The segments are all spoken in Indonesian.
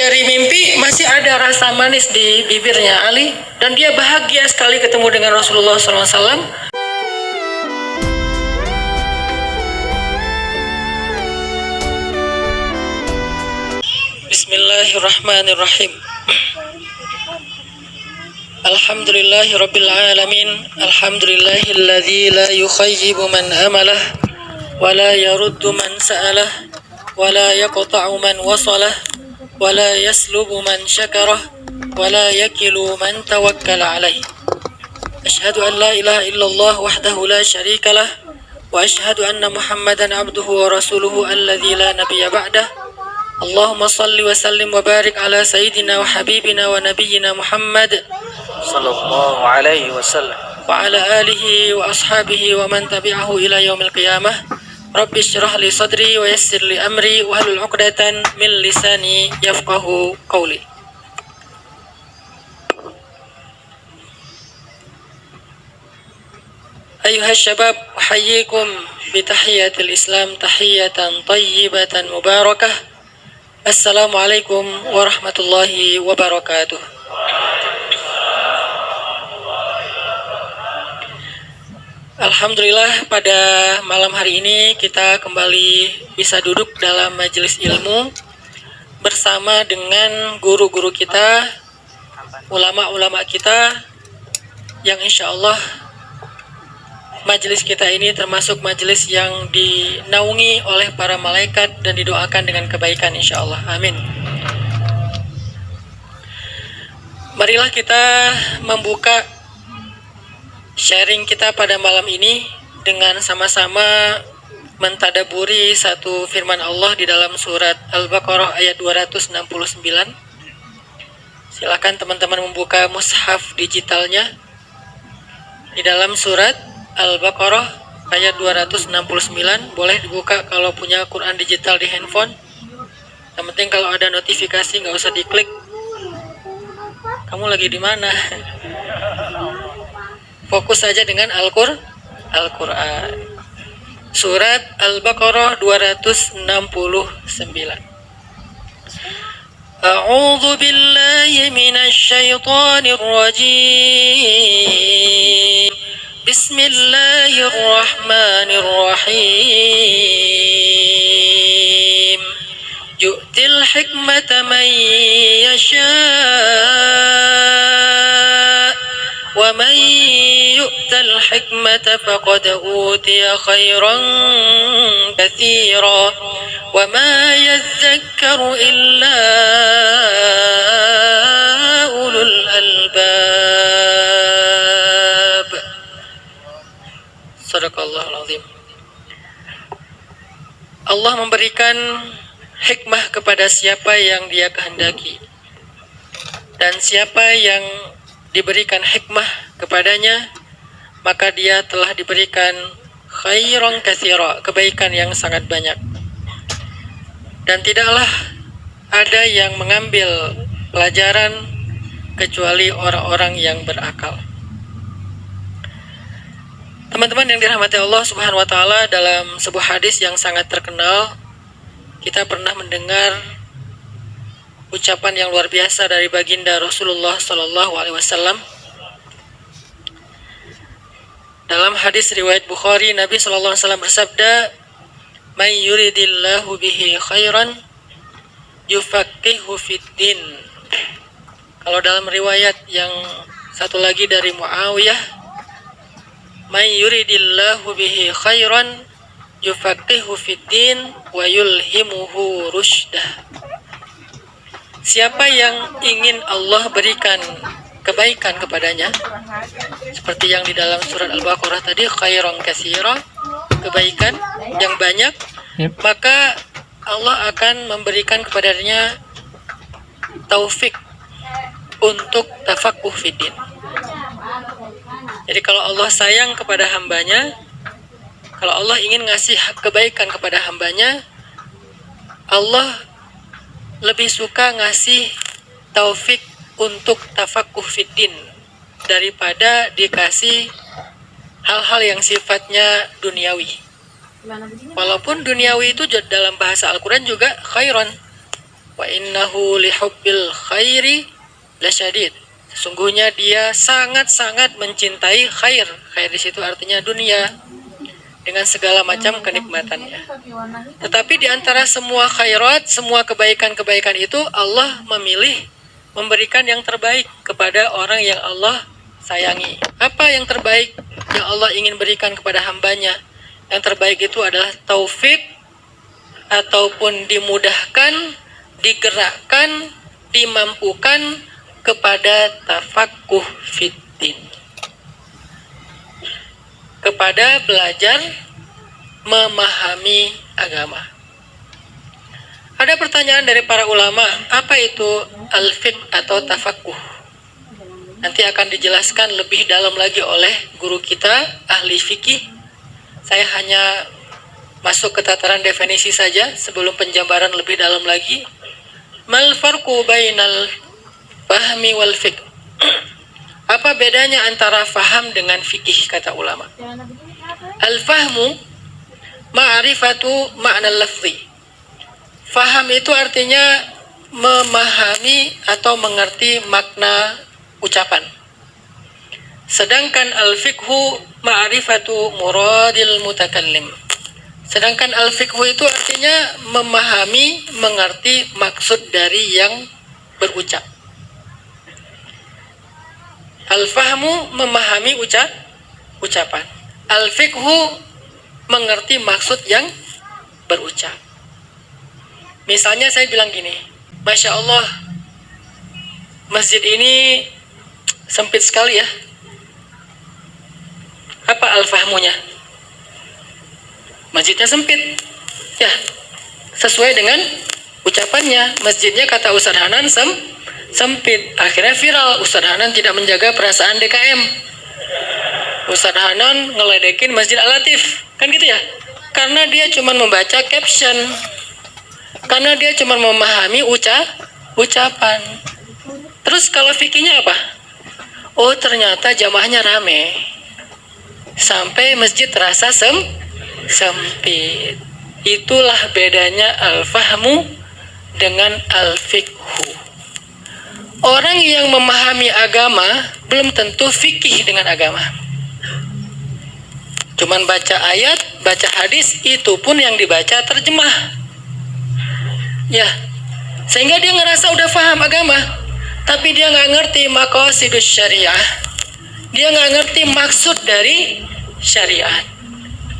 dari mimpi masih ada rasa manis di bibirnya Ali, dan dia bahagia sekali ketemu dengan Rasulullah SAW. Bismillahirrahmanirrahim. Alhamdulillahirabbil alamin. Alhamdulillahilladzi la yukhayyibu man amalah wa la yaruddu man sa'alah wa la yaqta'u man wasalah wa la yaslubu man syakarah wa la yakilu man tawakkala alaih. Asyhadu an la ilaha illallah wahdahu la syarika lah wa asyhadu anna Muhammadan abduhu wa rasuluhu alladzi la nabiyya ba'dah. Allahumma salli wa sallim wa barik ala sayyidina wa habibina wa nabiyyina Muhammad sallallahu alaihi wasallam wa ala alihi wa ashabihi wa man tabi'ahu ila yaumil qiyamah. Rabbi syrah li sadri wa yassir li amri wa hlul 'uqdatan min lisani yafqahu qawli. Ayuha syabab, uhayyikum bi tahiyatil Islam tahiyatan thayyibatan mubarakah. Assalamualaikum warahmatullahi wabarakatuh. Alhamdulillah, pada malam hari ini kita kembali bisa duduk dalam majelis ilmu bersama dengan guru-guru kita, ulama-ulama kita, yang insya Allah majelis kita ini termasuk majelis yang dinaungi oleh para malaikat dan didoakan dengan kebaikan insya Allah. Amin. Marilah kita membuka sharing kita pada malam ini dengan sama-sama mentadaburi satu firman Allah di dalam surat Al-Baqarah ayat 269. Silakan teman-teman membuka mushaf digitalnya di dalam surat Al-Baqarah ayat 269. Boleh dibuka kalau punya Quran digital di handphone. Yang penting kalau ada notifikasi nggak usah diklik. Kamu lagi di mana? Fokus saja dengan Al-Quran. Surat Al-Baqarah 269. A'udzu billahi minasy syaithanir rajim. Bismillahirrahmanirrahim. Yu'til hikmata man yasha' wa man yu'tal hikmata faqad utiya khairan katsira wa ma yadhakkaru illa ulul albab. Sadaqallahul azim. Allah memberikan hikmah kepada siapa yang Dia kehendaki, dan siapa yang diberikan hikmah kepadanya maka dia telah diberikan khairan katsira, kebaikan yang sangat banyak, dan tidaklah ada yang mengambil pelajaran kecuali orang-orang yang berakal. Teman-teman yang dirahmati Allah Subhanahu wa taala, dalam sebuah hadis yang sangat terkenal kita pernah mendengar ucapan yang luar biasa dari baginda Rasulullah sallallahu alaihi wasallam. Dalam hadis riwayat Bukhari, Nabi sallallahu alaihi wasallam bersabda, "May yuridillahu bihi khairan yufaqihu fiddin." Kalau dalam riwayat yang satu lagi dari Muawiyah, "May yuridillahu bihi khairan yufaqihu fiddin wa yulhimuhu rusydah." Siapa yang ingin Allah berikan kebaikan kepadanya, seperti yang di dalam surat Al-Baqarah tadi, khairan katsira, kebaikan yang banyak, maka Allah akan memberikan kepadanya taufik untuk tafaqquh fiddin. Jadi kalau Allah sayang kepada hambanya, kalau Allah ingin ngasih kebaikan kepada hambanya, Allah lebih suka ngasih taufik untuk tafaqquh fiddin daripada dikasih hal-hal yang sifatnya duniawi. Walaupun duniawi itu dalam bahasa Al-Quran juga khairan, wa innahu lihubbil khairi lasyadid. Sesungguhnya dia sangat-sangat mencintai khair. Khair di situ artinya dunia dengan segala macam kenikmatannya. Tetapi di antara semua khairat, semua kebaikan-kebaikan itu Allah memilih memberikan yang terbaik kepada orang yang Allah sayangi. Apa yang terbaik yang Allah ingin berikan kepada hambanya? Yang terbaik itu adalah taufik ataupun dimudahkan, digerakkan, dimampukan kepada tafaqquh fiddin, kepada belajar memahami agama. Ada pertanyaan dari para ulama, apa itu al-fiqh atau tafaqquh? Nanti akan dijelaskan lebih dalam lagi oleh guru kita, ahli fikih. Saya hanya masuk ke tataran definisi saja sebelum penjabaran lebih dalam lagi. Mal farqu bainal fahmi wal fiqh? Apa bedanya antara faham dengan fikih, kata ulama? Al-fahmu ma'rifatu ma'na lafzi. Faham itu artinya memahami atau mengerti makna ucapan. Sedangkan al-fiqhu ma'rifatu muradil mutakallim. Sedangkan al-fiqhu itu artinya memahami, mengerti maksud dari yang berucap. Al-fahmu memahami ucapan. Al-fiqhu mengerti maksud yang berucap. Misalnya saya bilang gini, Masya Allah, masjid ini sempit sekali ya. Apa al-fahmunya? Masjidnya sempit. Ya, sesuai dengan ucapannya. Masjidnya kata Ustaz Hanan sempit. Akhirnya viral, Ustaz Hanan tidak menjaga perasaan DKM. Ustaz Hanan ngeledekin Masjid Al-Latif. Kan gitu ya? Karena dia cuma membaca caption. Karena dia cuma memahami ucapan. Terus kalau fikihnya apa? Oh, ternyata jamaahnya rame. Sampai masjid terasa sempit. Itulah bedanya al-fahmu dengan al-fiqhu. Orang yang memahami agama belum tentu fikih dengan agama. Cuman baca ayat, baca hadis, itu pun yang dibaca terjemah. Ya, sehingga dia ngerasa udah paham agama, tapi dia nggak ngerti maqasidus syariah. Dia nggak ngerti maksud dari syariat.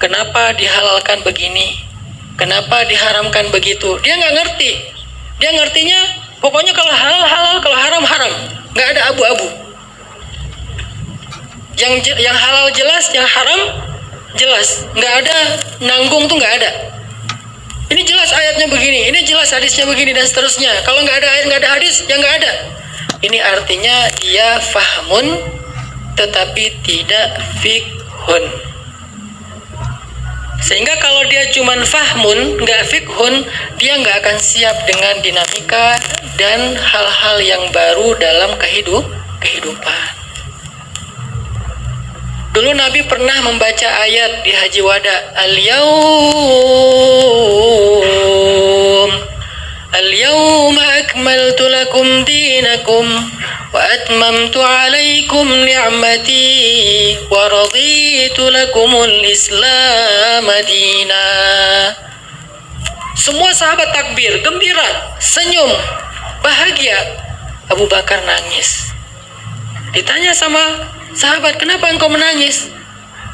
Kenapa dihalalkan begini? Kenapa diharamkan begitu? Dia nggak ngerti. Dia ngertinya pokoknya kalau halal halal, kalau haram haram. Nggak ada abu-abu. Yang halal jelas, yang haram jelas. Nggak ada nanggung tuh, nggak ada. Ini jelas ayatnya begini, ini jelas hadisnya begini, dan seterusnya. Kalau nggak ada ayat, nggak ada hadis, ya nggak ada. Ini artinya dia fahmun, tetapi tidak fikhun. Sehingga kalau dia cuman fahmun, nggak fikhun, dia nggak akan siap dengan dinamika dan hal-hal yang baru dalam kehidupan. Dulu Nabi pernah membaca ayat di Haji Wada, Al-yawma akmaltu lakum dinakum wa atmamtu alaikum ni'mati wa raditu lakumul Islam madina. Semua sahabat takbir, gembira, senyum, bahagia. Abu Bakar nangis. Ditanya sama sahabat, kenapa engkau menangis?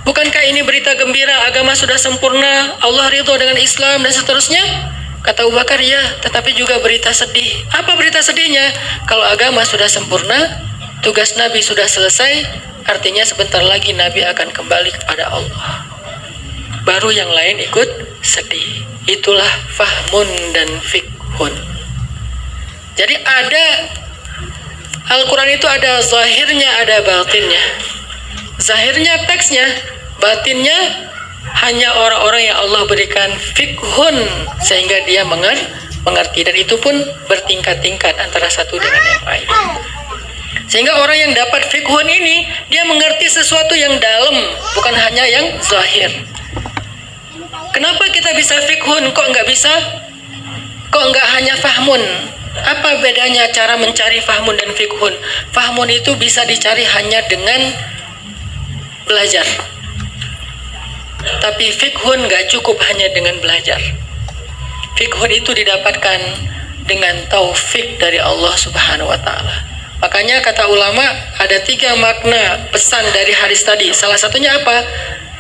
Bukankah ini berita gembira, agama sudah sempurna, Allah ridho dengan Islam dan seterusnya? Kata Abu Bakar, ya, tetapi juga berita sedih. Apa berita sedihnya? Kalau agama sudah sempurna, tugas Nabi sudah selesai, artinya sebentar lagi Nabi akan kembali kepada Allah. Baru yang lain ikut sedih. Itulah fahmun dan fikhun. Jadi ada Al-Quran itu ada zahirnya, ada batinnya. Zahirnya teksnya, batinnya hanya orang-orang yang Allah berikan fikhun sehingga dia mengerti, dan itu pun bertingkat-tingkat antara satu dengan yang lain. Sehingga orang yang dapat fikhun ini, dia mengerti sesuatu yang dalam, bukan hanya yang zahir. Kenapa kita bisa fikhun? Kok nggak bisa? Kok nggak hanya fahmun? Apa bedanya cara mencari fahmun dan fikhun? Fahmun itu bisa dicari hanya dengan belajar. Tapi fikhun gak cukup hanya dengan belajar. Fikhun itu didapatkan dengan taufik dari Allah Subhanahu wa Ta'ala. Makanya kata ulama ada 3 makna pesan dari hadis tadi. Salah satunya apa?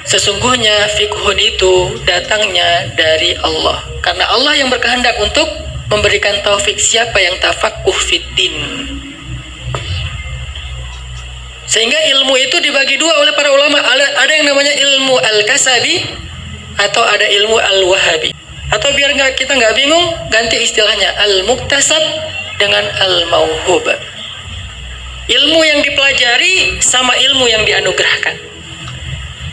Sesungguhnya fikhun itu datangnya dari Allah. Karena Allah yang berkehendak untuk memberikan taufik siapa yang tafaqquh fiddin. Sehingga ilmu itu dibagi 2 oleh para ulama. Ada yang namanya ilmu al-kasabi atau ada ilmu al-wahabi. Atau biar kita nggak bingung, ganti istilahnya al-muktasab dengan al-mauhub. Ilmu yang dipelajari sama ilmu yang dianugerahkan.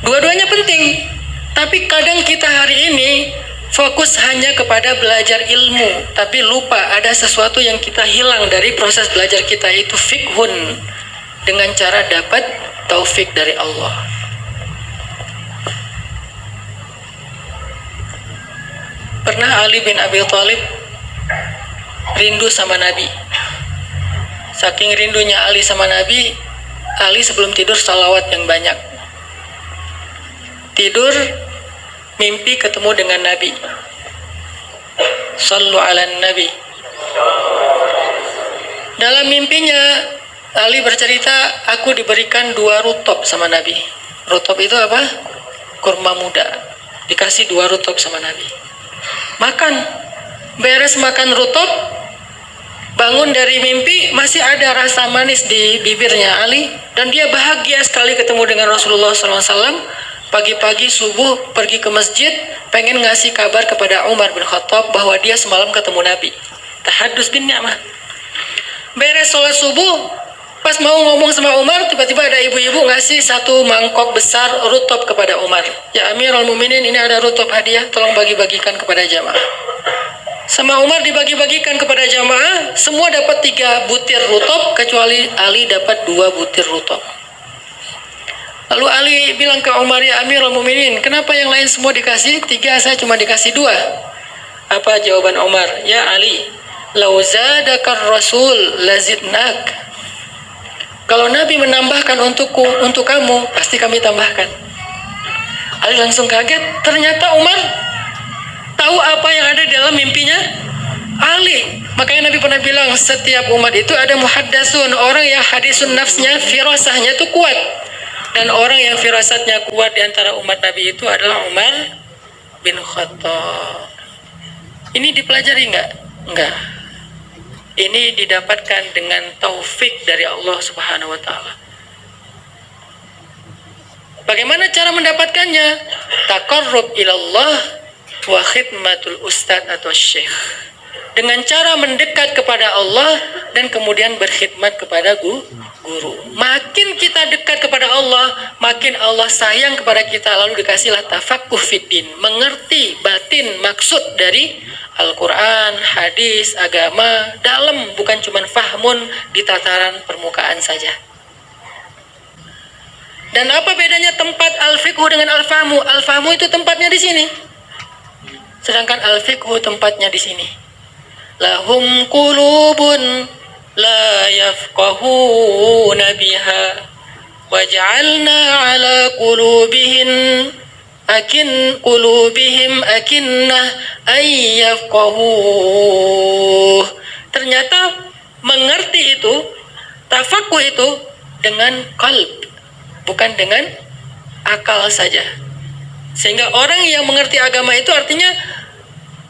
Dua-duanya penting. Tapi kadang kita hari ini fokus hanya kepada belajar ilmu, tapi lupa ada sesuatu yang kita hilang dari proses belajar kita, yaitu fikhun, dengan cara dapat taufik dari Allah. Pernah Ali bin Abi Thalib rindu sama Nabi. Saking rindunya Ali sama Nabi, Ali sebelum tidur salawat yang banyak. Tidur, mimpi ketemu dengan Nabi. Sallu ala Nabi. Dalam mimpinya, Ali bercerita, aku diberikan 2 rutop sama Nabi. Rutop itu apa? Kurma muda. Dikasih 2 rutop sama Nabi. Makan. Beres makan rutop, bangun dari mimpi, masih ada rasa manis di bibirnya Ali. Dan dia bahagia sekali ketemu dengan Rasulullah SAW. Pagi-pagi subuh pergi ke masjid, pengen ngasih kabar kepada Umar bin Khattab bahwa dia semalam ketemu Nabi. Tahadus bin ni'mah. Beres sholat subuh, pas mau ngomong sama Umar, tiba-tiba ada ibu-ibu ngasih 1 mangkok besar rutop kepada Umar. Ya Amirul Mukminin, ini ada rutop hadiah, tolong bagi-bagikan kepada jamaah. Sama Umar dibagi-bagikan kepada jamaah, semua dapat 3 butir rutop, kecuali Ali dapat 2 butir rutop. Lalu Ali bilang ke Umar, ya Amirul Mukminin, kenapa yang lain semua dikasih 3, saya cuma dikasih 2? Apa jawaban Umar? Ya Ali, lau zadakar rasul lazidnak. Kalau Nabi menambahkan untuk kamu, pasti kami tambahkan. Ali langsung kaget, ternyata Umar tahu apa yang ada dalam mimpinya Ali. Makanya Nabi pernah bilang, setiap umat itu ada muhaddatsun, orang yang hadisun nafsnya, firasahnya itu kuat. Dan orang yang firasatnya kuat di antara umat Nabi itu adalah Umar bin Khattab. Ini dipelajari enggak? Enggak. Ini didapatkan dengan taufik dari Allah Subhanahu wa Ta'ala. Bagaimana cara mendapatkannya? Taqarrub ilallah wa khidmatul ustadz atau syekh. Dengan cara mendekat kepada Allah dan kemudian berkhidmat kepada guru. Makin kita dekat kepada Allah, makin Allah sayang kepada kita, lalu dikasihlah tafaqquh fiddin, mengerti batin maksud dari Al-Quran, hadis, agama, dalam, bukan cuma fahmun di tataran permukaan saja. Dan apa bedanya tempat al-fiqhu dengan al-fahmu? Al-fahmu itu tempatnya di sini, sedangkan al-fiqhu tempatnya di sini. Lahum qulubun la yafqahuna biha waj'alna ala qulubihim akinnah ay yafqahuh. Ternyata mengerti itu, tafaqquh itu dengan qalb, bukan dengan akal saja. Sehingga orang yang mengerti agama itu artinya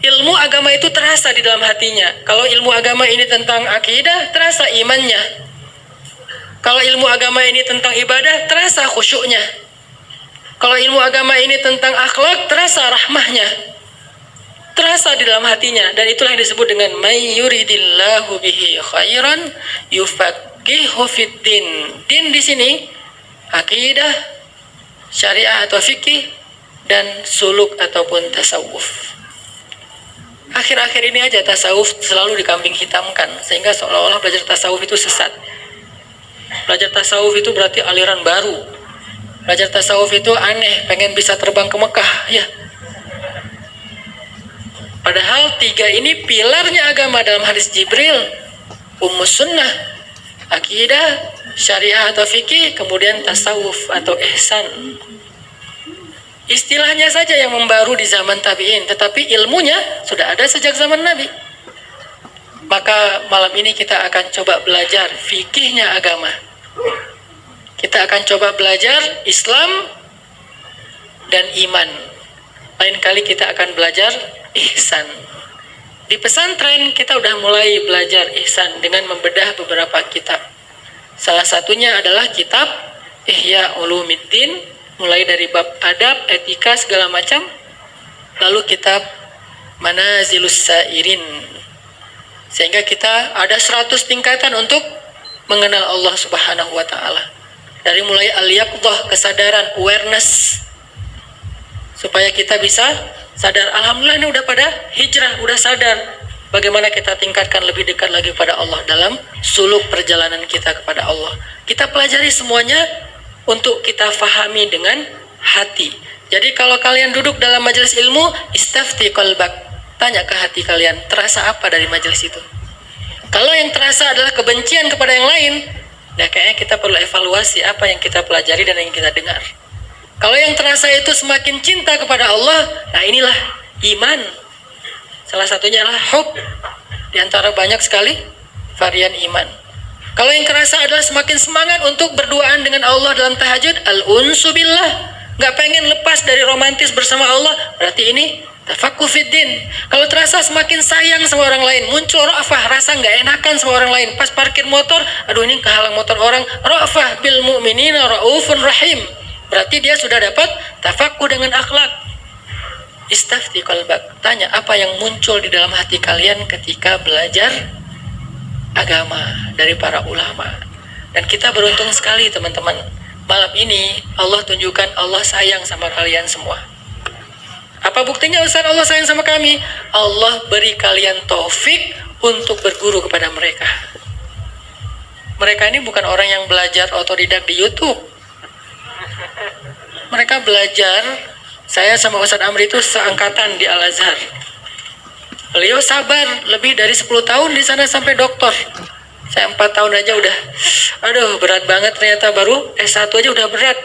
ilmu agama itu terasa di dalam hatinya. Kalau ilmu agama ini tentang akidah, terasa imannya. Kalau ilmu agama ini tentang ibadah, terasa khusyuknya. Kalau ilmu agama ini tentang akhlak, terasa rahmahnya. Terasa di dalam hatinya. Dan itulah yang disebut dengan may yuridillahu bihi khairan yufaqihu fiddin. Din di sini akidah, syariah atau fikih, dan suluk ataupun tasawuf. Akhir-akhir ini aja tasawuf selalu dikambing hitamkan, sehingga seolah-olah belajar tasawuf itu sesat. Belajar tasawuf itu berarti aliran baru. Belajar tasawuf itu aneh, pengen bisa terbang ke Mekah, ya. Padahal 3 ini pilarnya agama dalam hadis Jibril. Ummus sunnah, akidah, syariah atau fikih, kemudian tasawuf atau ihsan. Istilahnya saja yang membaru di zaman tabi'in, tetapi ilmunya sudah ada sejak zaman Nabi. Maka malam ini kita akan coba belajar fikihnya agama. Kita akan coba belajar Islam dan iman. Lain kali kita akan belajar ihsan. Di pesantren kita udah mulai belajar ihsan dengan membedah beberapa kitab. Salah satunya adalah kitab Ihya Ulumiddin, mulai dari bab adab, etika, segala macam. Lalu kitab Manazilus Sairin. Sehingga kita ada 100 tingkatan untuk mengenal Allah Subhanahu wa taala. Dari mulai al-yaqdah, kesadaran, awareness, supaya kita bisa sadar, alhamdulillah ini udah pada hijrah, udah sadar. Bagaimana kita tingkatkan lebih dekat lagi pada Allah dalam suluk perjalanan kita kepada Allah. Kita pelajari semuanya untuk kita fahami dengan hati. Jadi kalau kalian duduk dalam majelis ilmu, istafti qalbak. Tanya ke hati kalian, terasa apa dari majelis itu? Kalau yang terasa adalah kebencian kepada yang lain, nah kayaknya kita perlu evaluasi apa yang kita pelajari dan yang kita dengar. Kalau yang terasa itu semakin cinta kepada Allah, nah inilah iman. Salah satunya adalah hub. Di antara banyak sekali varian iman. Kalau yang terasa adalah semakin semangat untuk berduaan dengan Allah dalam tahajud, al-unsu billah. Gak pengen lepas dari romantis bersama Allah, berarti ini tafaqquh fiddin. Kalau terasa semakin sayang sama orang lain, muncul ra'fah, rasa gak enakan sama orang lain. Pas parkir motor, aduh ini kehalang motor orang, ra'fah bil mu'minina ra'ufun rahim. Berarti dia sudah dapat tafaqquh dengan akhlak. Istafti qalbak. Tanya apa yang muncul di dalam hati kalian ketika belajar agama dari para ulama. Dan kita beruntung sekali teman-teman. Malam ini Allah tunjukkan Allah sayang sama kalian semua. Apa buktinya Ustaz Allah sayang sama kami? Allah beri kalian taufik untuk berguru kepada mereka. Mereka ini bukan orang yang belajar otodidak di YouTube. Mereka belajar, saya sama Ustaz Amri itu seangkatan di Al-Azhar. Beliau sabar lebih dari 10 tahun di sana sampai doktor. Saya 4 tahun aja udah, aduh berat banget ternyata, baru S1 aja udah berat.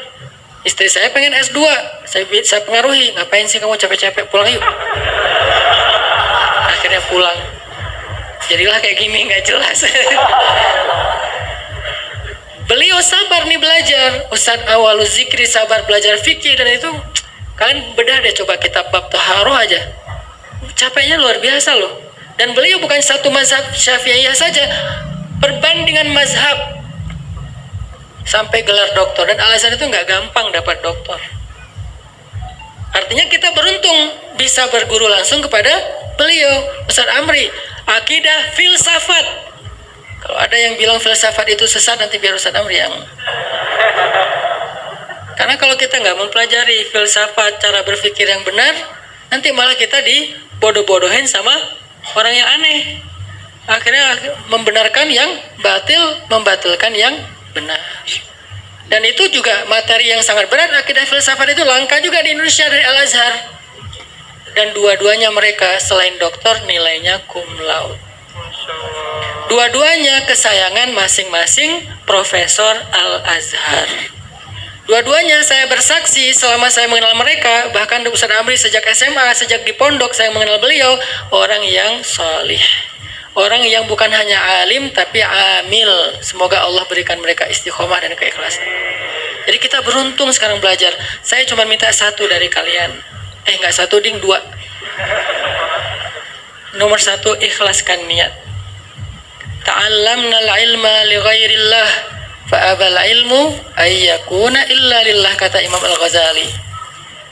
Istri saya pengen S2, saya pengaruhi, ngapain sih kamu capek-capek, pulang yuk. Akhirnya pulang. Jadilah kayak gini, nggak jelas. Beliau sabar nih belajar. Ustaz Awaluz Zikri sabar belajar fikih, dan itu kalian bedah deh coba kitab bab taharoh aja. Capeknya luar biasa loh. Dan beliau bukan satu mazhab Syafi'iyah saja, perbandingan mazhab sampai gelar doktor. Dan Al-Azhar itu nggak gampang dapat doktor. Artinya kita beruntung bisa berguru langsung kepada beliau, Ustaz Amri. Akidah, filsafat. Kalau ada yang bilang filsafat itu sesat, nanti biar Ustaz Amri yang. Karena kalau kita nggak mempelajari filsafat, cara berpikir yang benar, nanti malah kita dibodoh-bodohin sama orang yang aneh. Akhirnya membenarkan yang batil, membatalkan yang benar. Dan itu juga materi yang sangat berat. Akidah filsafat itu langka juga di Indonesia dari Al-Azhar. Dan dua-duanya mereka selain doktor nilainya cum laude. Dua-duanya kesayangan masing-masing Profesor Al-Azhar. Dua-duanya saya bersaksi selama saya mengenal mereka. Bahkan Ustaz Amri sejak SMA, sejak di pondok saya mengenal beliau. Orang yang solih, orang yang bukan hanya alim tapi amil. Semoga Allah berikan mereka istiqomah dan keikhlasan. Jadi kita beruntung sekarang belajar. Saya cuma minta satu dari kalian. Nggak satu ding, 2. Nomor 1, ikhlaskan niat. Ta'allamna al-ilma li ghairillah fa'abal ilmu ayyakuna illa lillah, kata Imam Al-Ghazali.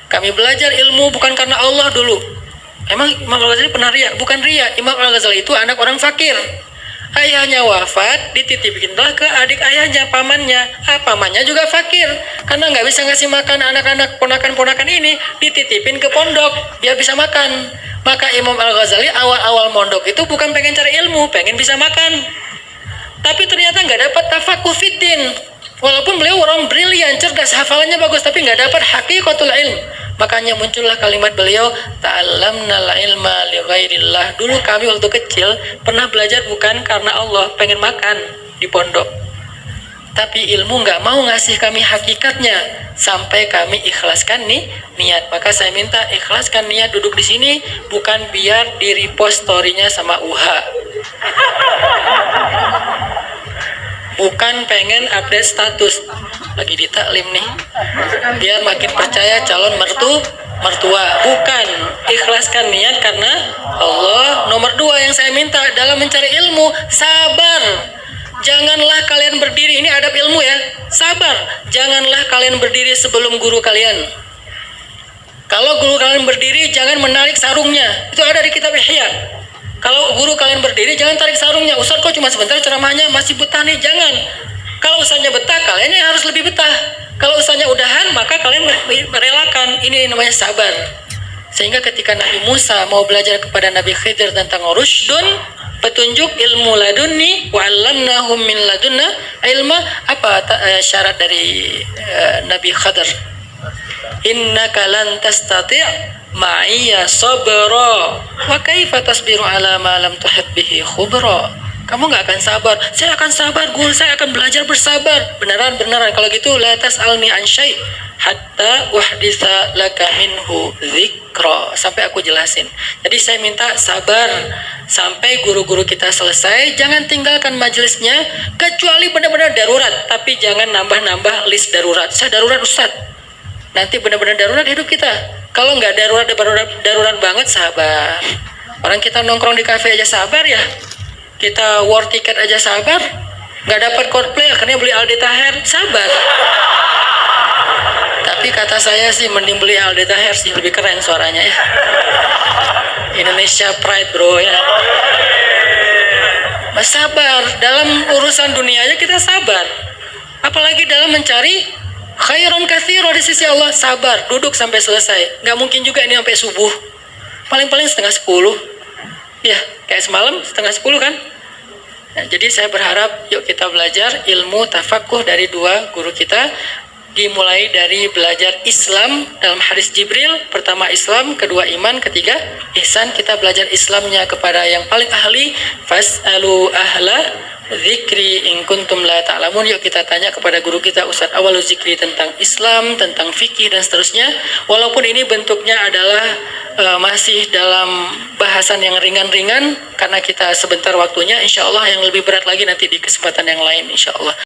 Kami belajar ilmu bukan karena Allah dulu. Emang Imam Al-Ghazali pernah riya? Bukan riya. Imam Al-Ghazali itu anak orang fakir. Ayahnya wafat, dititipinlah ke adik ayahnya, pamannya. Pamannya juga fakir. Karena nggak bisa ngasih makan anak-anak ponakan-ponakan ini, dititipin ke pondok, biar bisa makan. Maka Imam Al-Ghazali awal-awal mondok itu bukan pengen cari ilmu, pengen bisa makan. Tapi ternyata nggak dapat tafaqquh fiddin. Walaupun beliau orang brilian, cerdas, hafalannya bagus, tapi nggak dapat haqiqatul ilm. Makanya muncullah kalimat beliau, ta'allamnal ilma li ghairillah. Dulu kami waktu kecil pernah belajar bukan karena Allah, pengen makan di pondok. Tapi ilmu nggak mau ngasih kami hakikatnya sampai kami ikhlaskan nih niat. Maka saya minta ikhlaskan niat duduk di sini bukan biar di repost story-nya sama UH. Bukan pengen update status lagi di taklim nih biar makin percaya calon mertua. Bukan, ikhlaskan niat karena Allah. Nomor 2 yang saya minta dalam mencari ilmu, sabar. Janganlah kalian berdiri, ini adab ilmu ya, sabar. Janganlah kalian berdiri sebelum guru kalian. Kalau guru kalian berdiri, jangan menarik sarungnya. Itu ada di kitab Ihya. Kalau guru kalian berdiri, jangan tarik sarungnya. Ustaz kok cuma sebentar ceramahnya, masih betah nih, jangan. Kalau ustaznya betah, kalian yang harus lebih betah. Kalau ustaznya udahan, maka kalian merelakan. Ini namanya sabar. Sehingga ketika Nabi Musa mau belajar kepada Nabi Khidir tentang rushdun, petunjuk ilmu ladunni, wa'allamnahum min ladunna ilma, apa syarat dari Nabi Khidir? Innaka lan tastati' ma'iya sabra wa kaifa tasbiru ala ma lam tuhit bihi khubra. Kamu nggak akan sabar. Saya akan sabar, guru. Saya akan belajar bersabar. Beneran. Kalau gitu, la tas'alni an syai' hatta uhditha laka minhu dzikra. Sampai aku jelasin. Jadi saya minta sabar sampai guru-guru kita selesai. Jangan tinggalkan majelisnya kecuali benar-benar darurat. Tapi jangan nambah-nambah list darurat. Saya darurat Ustaz. Nanti benar-benar darurat hidup kita. Kalau nggak darurat banget, sabar. Orang kita nongkrong di kafe aja sabar ya. Kita war tiket aja sabar. Nggak dapat Coldplay, akhirnya beli Aldi Taher, sabar. Tapi kata saya sih mending beli Aldi Taher sih, lebih keren suaranya ya. Indonesia Pride bro ya. Mas sabar, dalam urusan dunianya kita sabar. Apalagi dalam mencari khairan katsira di sisi Allah, sabar, duduk sampai selesai. Nggak mungkin juga ini sampai subuh. Paling-paling 9:30. Ya, kayak semalam 9:30 kan? Nah, jadi saya berharap yuk kita belajar ilmu tafakuh dari 2 guru kita. Dimulai dari belajar Islam dalam hadis Jibril. Pertama Islam, kedua iman, ketiga ihsan. Kita belajar Islamnya kepada yang paling ahli. Fas'alu ahla zikri in kuntum la ta'lamun. Yuk kita tanya kepada guru kita Ustaz Awwalu Zikri tentang Islam, tentang fikih dan seterusnya. Walaupun ini bentuknya adalah masih dalam bahasan yang ringan-ringan karena kita sebentar waktunya, insya Allah yang lebih berat lagi nanti di kesempatan yang lain insya Allah.